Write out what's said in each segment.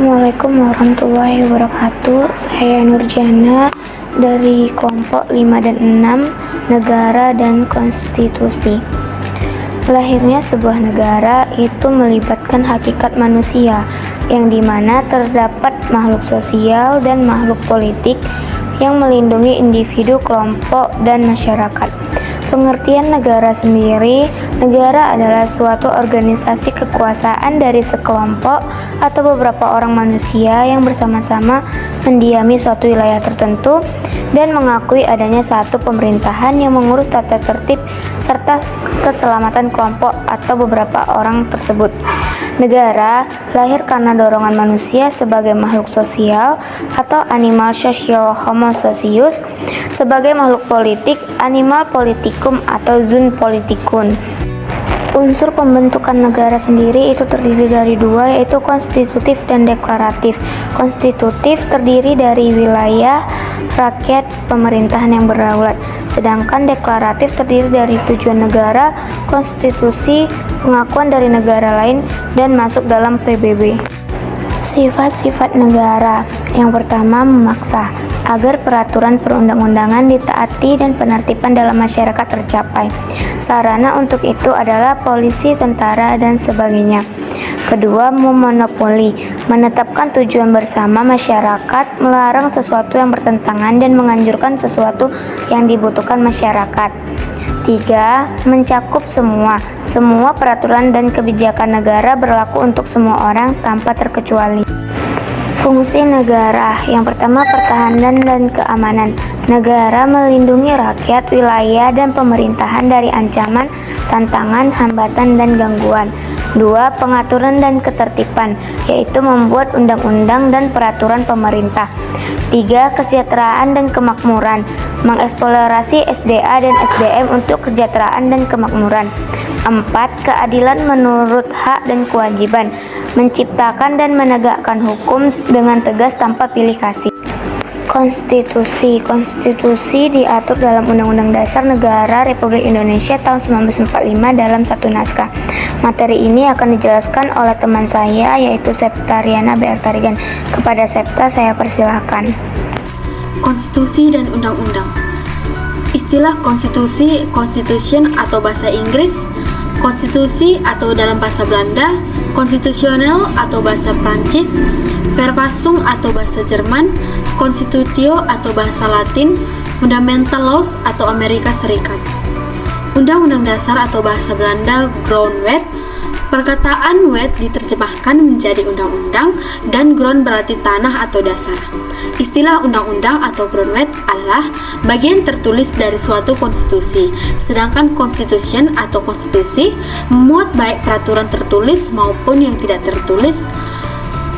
Assalamualaikum warahmatullahi wabarakatuh. Saya Nurjana dari kelompok 5 dan 6, Negara dan Konstitusi. Lahirnya sebuah negara itu melibatkan hakikat manusia, yang dimana terdapat makhluk sosial dan makhluk politik yang melindungi individu, kelompok, dan masyarakat. Pengertian negara sendiri, negara adalah suatu organisasi kekuasaan dari sekelompok atau beberapa orang manusia yang bersama-sama mendiami suatu wilayah tertentu dan mengakui adanya satu pemerintahan yang mengurus tata tertib serta keselamatan kelompok atau beberapa orang tersebut. Negara lahir karena dorongan manusia sebagai makhluk sosial atau animal social homo socius, sebagai makhluk politik animal politikum atau zoon politikun. Unsur pembentukan negara sendiri itu terdiri dari dua, yaitu konstitutif dan deklaratif. Konstitutif terdiri dari wilayah, rakyat, pemerintahan yang berdaulat. Sedangkan deklaratif terdiri dari tujuan negara, konstitusi, pengakuan dari negara lain, dan masuk dalam PBB. Sifat-sifat negara. Yang pertama, memaksa agar peraturan perundang-undangan ditaati dan penertiban dalam masyarakat tercapai. Sarana untuk itu adalah polisi, tentara, dan sebagainya. Kedua, memonopoli, menetapkan tujuan bersama masyarakat, melarang sesuatu yang bertentangan dan menganjurkan sesuatu yang dibutuhkan masyarakat. 3. Mencakup semua peraturan dan kebijakan negara berlaku untuk semua orang tanpa terkecuali. Fungsi negara. Yang pertama, pertahanan dan keamanan. Negara melindungi rakyat, wilayah, dan pemerintahan dari ancaman, tantangan, hambatan, dan gangguan. 2. Pengaturan dan ketertiban, yaitu membuat undang-undang dan peraturan pemerintah. 3. Kesejahteraan dan kemakmuran, mengeksplorasi SDA dan SDM untuk kesejahteraan dan kemakmuran. 4. Keadilan menurut hak dan kewajiban, menciptakan dan menegakkan hukum dengan tegas tanpa pilih kasih. Konstitusi. Konstitusi diatur dalam Undang-Undang Dasar Negara Republik Indonesia tahun 1945 dalam satu naskah. Materi ini akan dijelaskan oleh teman saya, yaitu Septa Riana B. Artarigan. Kepada Septa saya persilahkan. Konstitusi dan undang-undang. Istilah konstitusi, constitution atau bahasa Inggris, konstitusi atau dalam bahasa Belanda, konstitusional atau bahasa Prancis, Verfassung atau bahasa Jerman, Constitutio atau bahasa Latin, Fundamental Laws atau Amerika Serikat. Undang-undang dasar atau bahasa Belanda Grondwet. Perkataan wet diterjemahkan menjadi undang-undang dan grond berarti tanah atau dasar. Istilah undang-undang atau grondwet adalah bagian tertulis dari suatu konstitusi, sedangkan constitution atau konstitusi memuat baik peraturan tertulis maupun yang tidak tertulis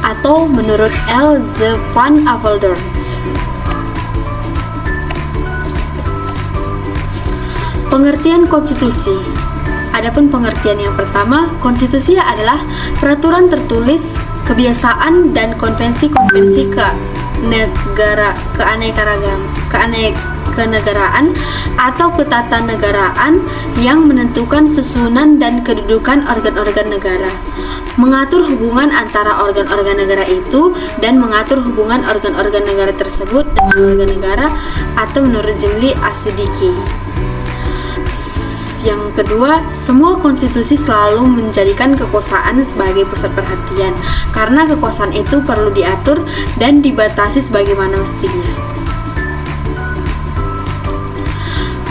atau menurut L. Z. van Apeldoorn. Pengertian konstitusi. Adapun pengertian yang pertama, konstitusi adalah peraturan tertulis, kebiasaan dan konvensi-konvensi kenegaraan atau ketatanegaraan yang menentukan susunan dan kedudukan organ-organ negara, mengatur hubungan antara organ-organ negara itu dan mengatur hubungan organ-organ negara tersebut dengan organ negara atau menurut Jimli Asidiki. Yang kedua, semua konstitusi selalu menjadikan kekuasaan sebagai pusat perhatian, karena kekuasaan itu perlu diatur dan dibatasi sebagaimana mestinya.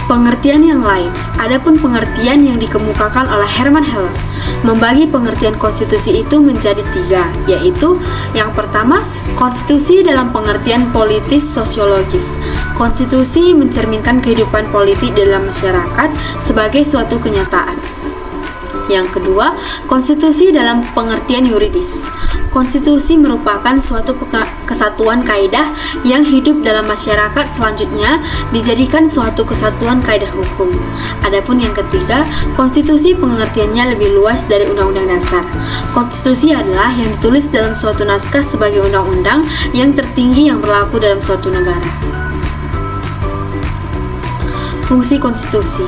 Pengertian yang lain. Adapun pengertian yang dikemukakan oleh Herman Heller membagi pengertian konstitusi itu menjadi 3, yaitu yang pertama, konstitusi dalam pengertian politis sosiologis. Konstitusi mencerminkan kehidupan politik dalam masyarakat sebagai suatu kenyataan. Yang kedua, konstitusi dalam pengertian yuridis. Konstitusi merupakan suatu kesatuan kaidah yang hidup dalam masyarakat, selanjutnya dijadikan suatu kesatuan kaidah hukum. Adapun yang ketiga, konstitusi pengertiannya lebih luas dari undang-undang dasar. Konstitusi adalah yang ditulis dalam suatu naskah sebagai undang-undang yang tertinggi yang berlaku dalam suatu negara. Fungsi konstitusi.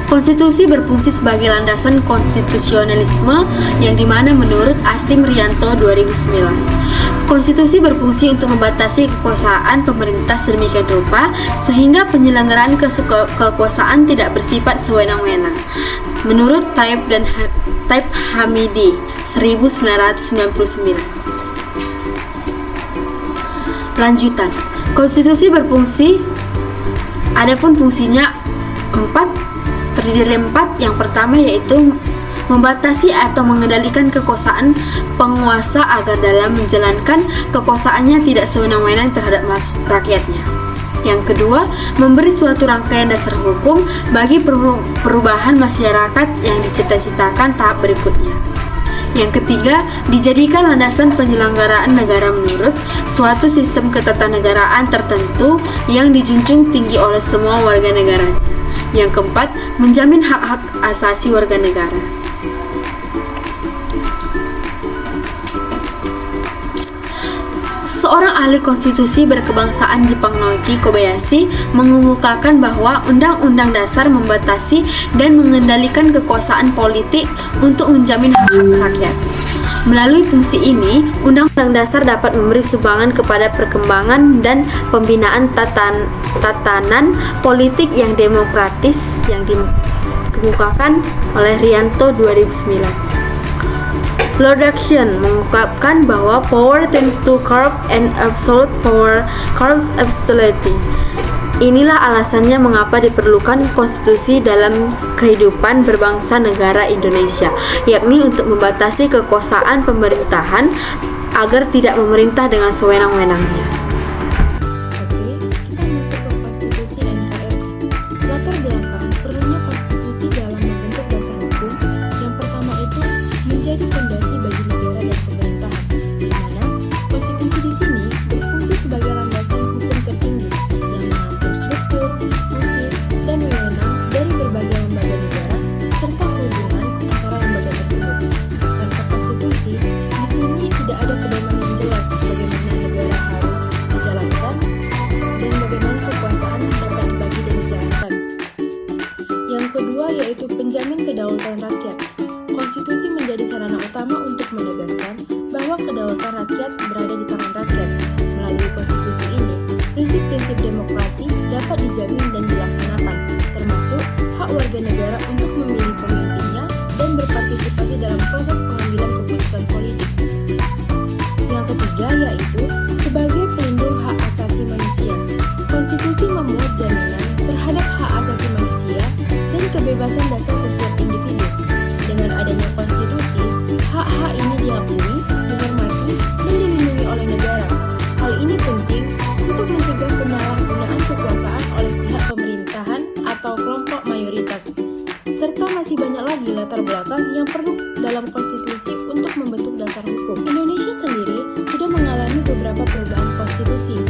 Konstitusi berfungsi sebagai landasan konstitusionalisme yang dimana menurut Astim Rianto 2009, Konstitusi berfungsi untuk membatasi kekuasaan pemerintah sedemikian rupa sehingga penyelenggaraan kekuasaan tidak bersifat sewenang-wenang. Menurut Taib Hamidi 1999. Lanjutan. Konstitusi berfungsi, adapun fungsinya terdiri dari 4. Yang pertama yaitu membatasi atau mengendalikan kekuasaan penguasa agar dalam menjalankan kekuasaannya tidak sewenang-wenang terhadap rakyatnya. Yang kedua, memberi suatu rangkaian dasar hukum bagi perubahan masyarakat yang dicita-citakan tahap berikutnya. Yang ketiga, dijadikan landasan penyelenggaraan negara menurut suatu sistem ketatanegaraan tertentu yang dijunjung tinggi oleh semua warga negaranya. Yang keempat, menjamin hak-hak asasi warga negara. Seorang ahli konstitusi berkebangsaan Jepang Naoki Kobayashi mengemukakan bahwa Undang-Undang Dasar membatasi dan mengendalikan kekuasaan politik untuk menjamin hak-hak rakyat. Melalui fungsi ini, Undang-Undang Dasar dapat memberi sumbangan kepada perkembangan dan pembinaan tatanan politik yang demokratis yang dikemukakan oleh Rianto 2009. Lord Action mengungkapkan bahwa power tends to curb and absolute power curbs absolutely. Inilah alasannya mengapa diperlukan konstitusi dalam kehidupan berbangsa negara Indonesia, yakni untuk membatasi kekuasaan pemerintahan agar tidak memerintah dengan sewenang-wenangnya. Oke, kita masuk ke konstitusi NKRI. Latar belakang perlunya konstitusi dalam membentuk dasar hukum. Yang pertama itu menjadi fondasi bagi negara dan pemerintahan, di mana konstitusi di sini berfungsi sebagai landasan hukum tertinggi yang mengatur struktur, fungsi, dan wewenang dari berbagai lembaga negara serta hubungan antara lembaga tersebut. Tanpa konstitusi, di sini tidak ada pedoman yang jelas bagaimana negara harus dijalankan dan bagaimana kekuasaan dapat dibagi dan dijalankan. Yang kedua yaitu penjamin kedaulatan rakyat. Konstitusi menjadi sarana utama untuk menegaskan bahwa kedaulatan rakyat berada di tangan rakyat. Melalui konstitusi ini, prinsip-prinsip demokrasi dapat dijamin dan dilaksanakan, termasuk hak warga negara untuk memilih pemimpinnya dan berpartisipasi dalam proses pengambilan keputusan politik. Yang ketiga yaitu sebagai pelindung hak asasi manusia. Konstitusi memuat jaminan terhadap hak asasi manusia dan kebebasan dasar setiap individu. Dengan adanya konstitusi, hak-hak ini diakui, dihormati, dan dilindungi oleh negara. Hal ini penting untuk mencegah penyalahgunaan kekuasaan oleh pihak pemerintahan atau kelompok mayoritas. Serta masih banyak lagi latar belakang yang perlu dalam konstitusi untuk membentuk dasar hukum. Indonesia sendiri sudah mengalami beberapa perubahan konstitusi.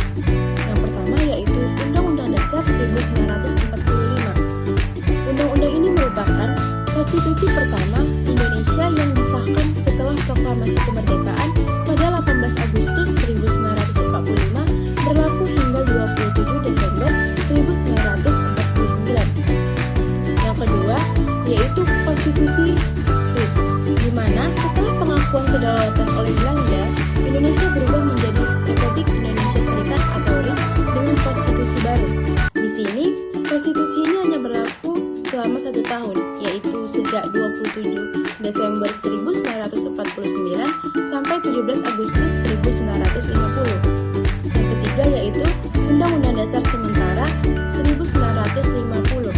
Yang pertama yaitu Undang-Undang Dasar 1945. Undang-undang ini merupakan konstitusi pertama Indonesia yang disahkan setelah proklamasi kemerdekaan pada 18 Agustus 1945 berlaku hingga 27 Desember 1949. Yang kedua yaitu konstitusi Rus, di mana setelah pengakuan kedaulatan oleh Belanda, Indonesia berubah menjadi Republik Indonesia Serikat atau RIS dengan konstitusi baru. Di sini, konstitusi ini hanya berlaku selama 1 tahun, yaitu sejak 27 Desember 1949 sampai 17 Agustus 1950. Yang ketiga yaitu Undang-Undang Dasar Sementara 1950.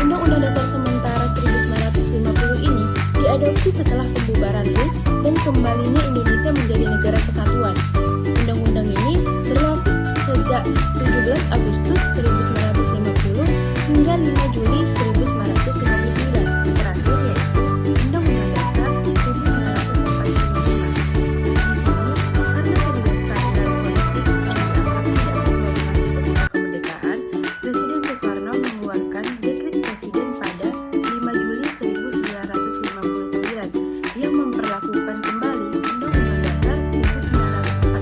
Undang-Undang Dasar Sementara 1950 ini diadopsi setelah pembubaran RIS dan kembalinya Indonesia menjadi negara kesatuan. Undang-undang ini berlaku sejak 17 Agustus 1950 hingga 5 Juli 1959. Terakhir yaitu Undang-Undang Dasar 1945. Di sini, karena ketidakstabilan politik yang dianggap tidak sesuai dengan cita-cita kemerdekaan, Presiden Soekarno mengeluarkan dekret presiden pada 5 Juli 1959 yang memperlakukan kembali Undang-Undang Dasar 1945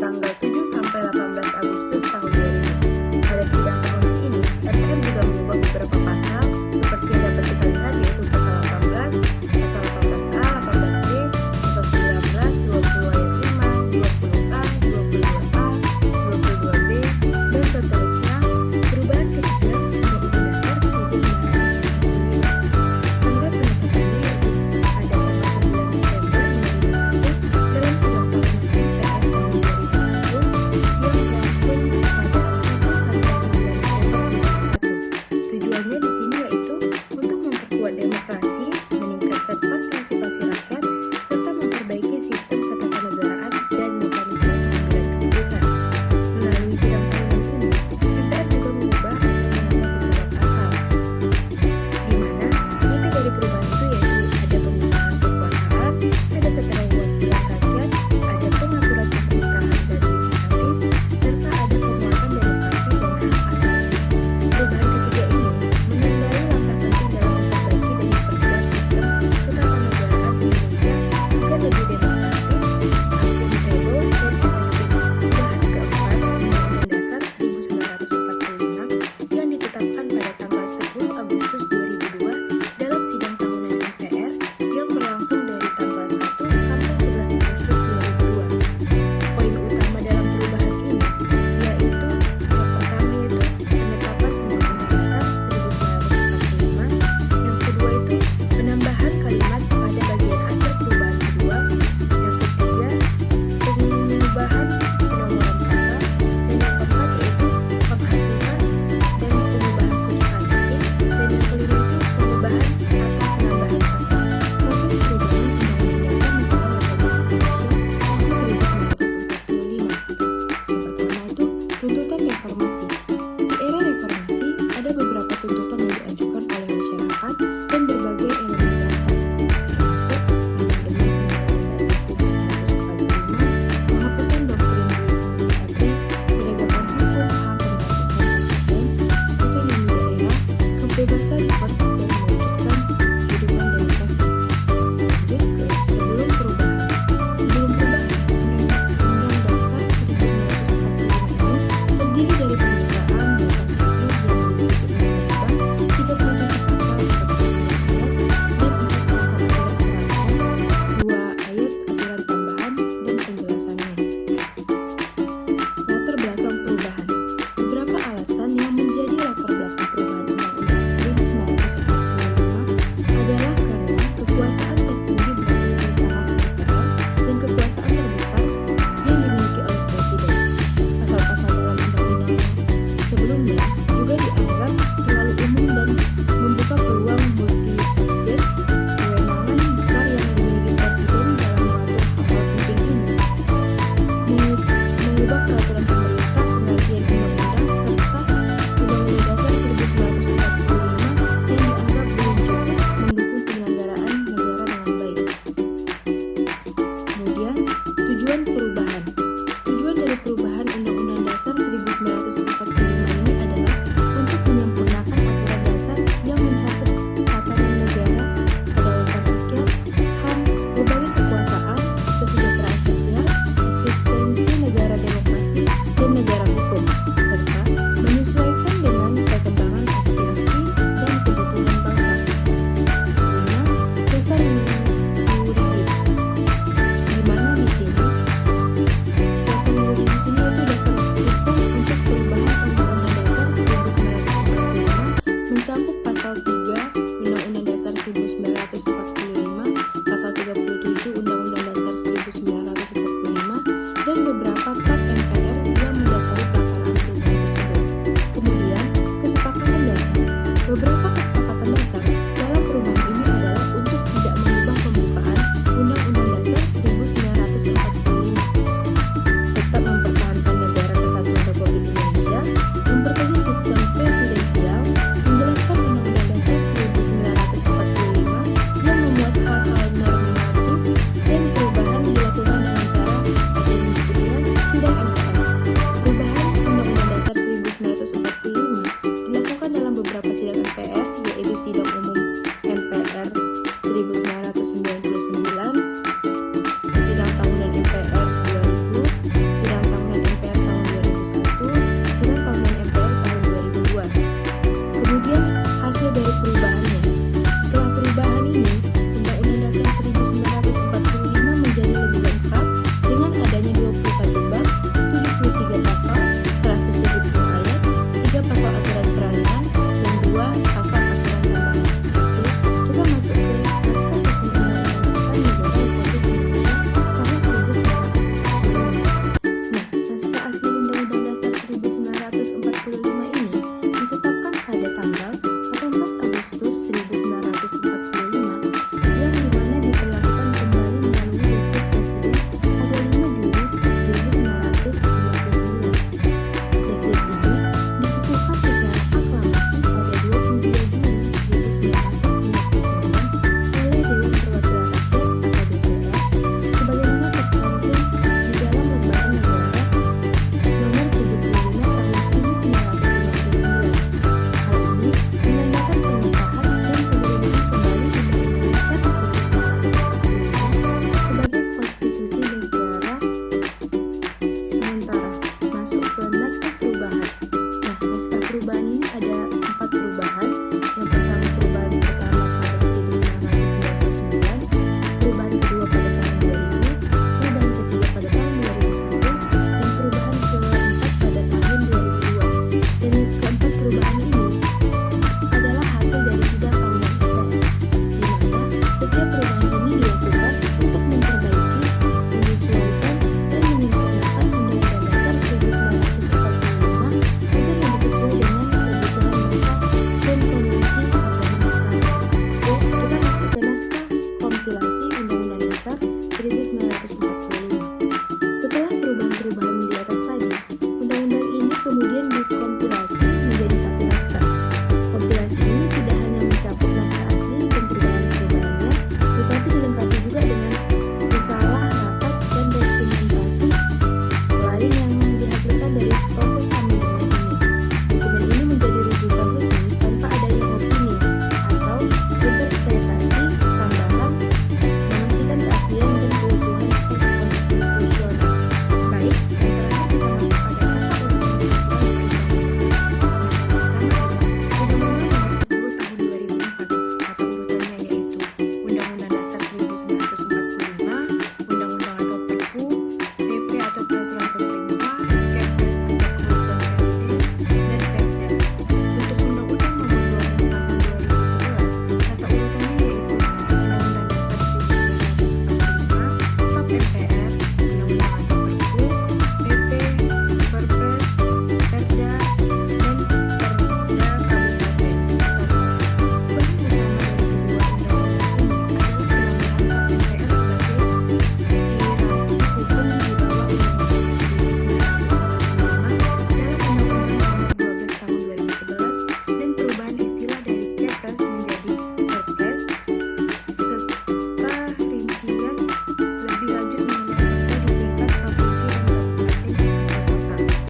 tanggal 7 sampai 18 Agustus tahun 2000. Pada sidang tahunan ini, MPR juga mengubah beberapa pasal seperti yang dapat kita lihat, yaitu pasal 18, pasal 18A, 18B, pasal 19, 20 ayat 5, 20A, 22A, 22B, dan seterusnya. Perubahan ketiga Undang-Undang Dasar 1945. Tanggal penetapannya yaitu pada tanggal 9 Desember 2001 dalam sidang tahunan MPR tahun 2001 yang berlangsung pada 1 sampai 9 Desember 2001. Tujuannya di sini yaitu untuk memperkuat demokrasi, meningkatkan partisipasi rakyat, serta memperbaiki sistem ketatanegaraan dan mekanisme pengambilan keputusan. Melalui sidang tahunan ini, MPR juga mengubah atau menambah beberapa pasal, di mana inti dari perubahan itu yaitu ada pemisahan kekuasaan, ada keterwakilan rakyat, ada pengaturan pemerintahan dan legislatif, serta ada penguatan demokrasi dan hak asasi. Perubahan ketiga ini menandai langkah penting dalam memperbaiki dan memperkuat sistem ketatanegaraan Indonesia agar lebih demokratis, akuntabel, dan efektif. Perubahan keempat Undang-Undang Dasar 1945 yang ditetapkan pada tanggal 10 Agustus 2002 dalam sidang tahunan MPR yang berlangsung dari tanggal 1 sampai 11 Agustus 2002. Poin utama dalam perubahan ini yaitu yang pertama yaitu penetapan Undang-Undang Dasar 1945, yang kedua itu penambahan kalimat pada bagian akhir perubahan kedua, yang ketiga pengubahan penomoran pasal, dan yang keempat yaitu penghapusan dan pengubahan substantif, dan yang kelima itu pengubahan atau penambahan pasal. Proses perubahan Undang-Undang Dasar Republik Indonesia tahun 1945. Yang pertama itu tuntutan reformasi. Di era reformasi, ada beberapa tuntutan yang diajukan oleh masyarakat dan berbagai elemen bangsa, termasuk amandemen Undang-Undang Dasar 1945, penghapusan doktrin dui fungsi ABRI, penegakan hukum, hak pembatasan konten, otonomi daerah, kebebasan pers dan mewujudkan kehidupan demokrasi. Lanjut ke sebelum perubahan. Sebelum perubahan, Undang-Undang Dasar 1945 ini terdiri dari pembukaan 8 huruf yang dibentuk menjelaskan 37 pasal 49 ayat dan 4 pasal aturan peraturan, 2 ayat aturan tambahan dan penjelasannya. Latar belakang perubahan. Beberapa alasan yang menjadi latar belakang perubahan Undang-Undang 1945 adalah karena kekuasaan tertinggi berada di tangan MPR dan kekuasaan terbesar yang dimiliki oleh Presiden. Pasal-pasal dalam undang-undang sebelumnya juga dianggap terlalu umum dan membuka peluang multitafsir. Kewenangan besar yang dimiliki Presiden dalam mengatur hal-hal penting ini, mengubah peraturan pemerintah, penggantian undang-undang, serta Undang-Undang Dasar 1945 yang dianggap belum cukup mendukung penyelenggaraan negara dengan baik. Kemudian, tujuan perubahan. Tujuan dari perubahan Undang-Undang Dasar 1945 ini adalah untuk menyempurnakan aturan dasar yang mencakup tatanan negara, kedaulatan rakyat, HAM, berbagai kekuasaan, kesejahteraan sosial, eksistensi negara demokrasi, dan negara hukum, serta menyesuaikan dengan perkembangan aspirasi dan kebutuhan bangsa. Kelima, dasar yuridis. Di mana di sini dasar yuridis ini itu dasar hukum untuk perubahan Undang-Undang Dasar 1945 mencakup pasal 3 Undang-Undang Dasar 1945, pasal 37 Undang-Undang Dasar 1945, dan beberapa